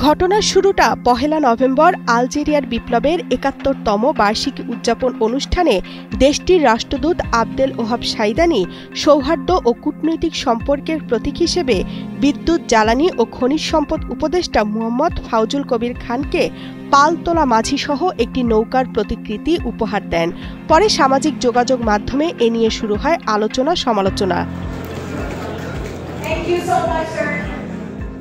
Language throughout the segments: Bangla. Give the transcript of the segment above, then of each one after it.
ঘটনার শুরুটা পহেলা নভেম্বর আলজেরিয়ার বিপ্লবের ৭১তম বার্ষিকী উদযাপন অনুষ্ঠানে দেশটির রাষ্ট্রদূত আবদেল ওহাব সাইদানি সৌহার্দ্য ও কূটনৈতিক সম্পর্কের প্রতীক হিসেবে বিদ্যুৎ, জ্বালানি ও খনিজ সম্পদ উপদেষ্টা মুহাম্মদ ফাউজুল কবির খানকে পালতোলা মাঝিসহ একটি নৌকার প্রতিকৃতি উপহার দেন। পরে সামাজিক যোগাযোগ মাধ্যমে এ নিয়ে শুরু হয় আলোচনা-সমালোচনা।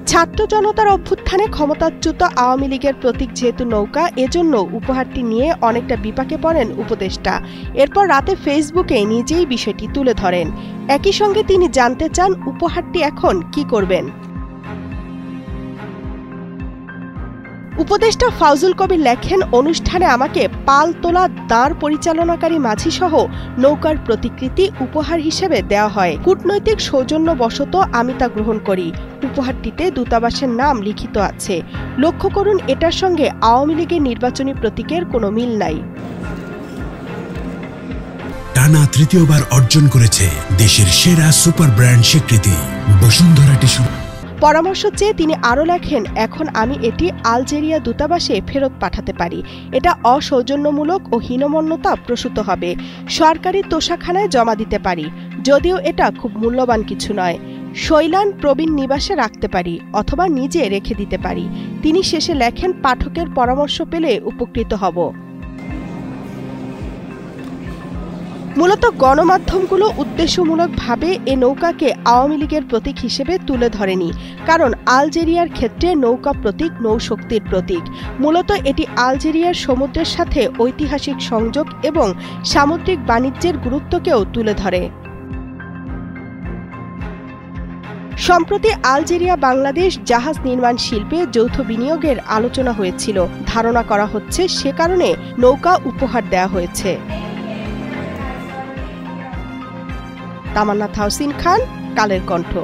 ছাত্র জনতার অভ্যুত্থানে ক্ষমতাচ্যুত আওয়ামী লীগের প্রতীক যেহেতু নৌকা, এজন্য উপহারটি নিয়ে অনেকটা বিপাকে পড়েন উপদেষ্টা। এরপর রাতে ফেসবুকে নিজেই বিষয়টি তুলে ধরেন। একই সঙ্গে তিনি জানতে চান উপহারটি এখন কি করবেন। উপদেষ্টা ফাউজুল কবির লেখেন, অনুষ্ঠানে আমাকে পালতোলা দাঁড় পরিচালনাকারী মাঝিসহ নৌকার প্রতিকৃতি উপহার হিসেবে দেওয়া হয়। কূটনৈতিক সৌজন্যবশত আমি তা গ্রহণ করি। উপহারটিতে দূতাবাসের নাম লিখিত আছে। লক্ষ্য করুন, এটার সঙ্গে আওয়ামী লীগের নির্বাচনী প্রতীকের কোনো মিল নাই। টানা তৃতীয়বার অর্জন করেছে দেশের সেরা সুপার ব্র্যান্ড স্বীকৃতি বসুন্ধরা টিস্যু। পরামর্শ চেয়ে তিনি আরও লেখেন, এখন আমি এটি আলজেরিয়া দূতাবাসে ফেরত পাঠাতে পারি। এটা অসৌজন্যমূলক ও হীনমন্যতা প্রসূত হবে। সরকারি তোষাখানায় জমা দিতে পারি, যদিও এটা খুব মূল্যবান কিছু নয়। শৈলান প্রবীণ নিবাসে রাখতে পারি অথবা নিজে রেখে দিতে পারি। তিনি শেষে লেখেন, পাঠকের পরামর্শ পেলে উপকৃত হব। মূলত গণমাধ্যমগুলো উদ্দেশ্যমূলকভাবে এ নৌকাকে আওয়ামী লীগের প্রতীক হিসেবে তুলে ধরেনি, কারণ আলজেরিয়ার ক্ষেত্রে নৌকা প্রতীক নৌশক্তির প্রতীক। মূলত এটি আলজেরিয়ার সমুদ্রের সাথে ঐতিহাসিক সংযোগ এবং সামুদ্রিক বাণিজ্যের গুরুত্বকেও তুলে ধরে। সম্প্রতি আলজেরিয়া বাংলাদেশ জাহাজ নির্মাণ শিল্পে যৌথ বিনিয়োগের আলোচনা হয়েছিল। ধারণা করা হচ্ছে সে কারণে নৌকা উপহার দেওয়া হয়েছে। তামান্না তাহসিন খান, কালের কণ্ঠ।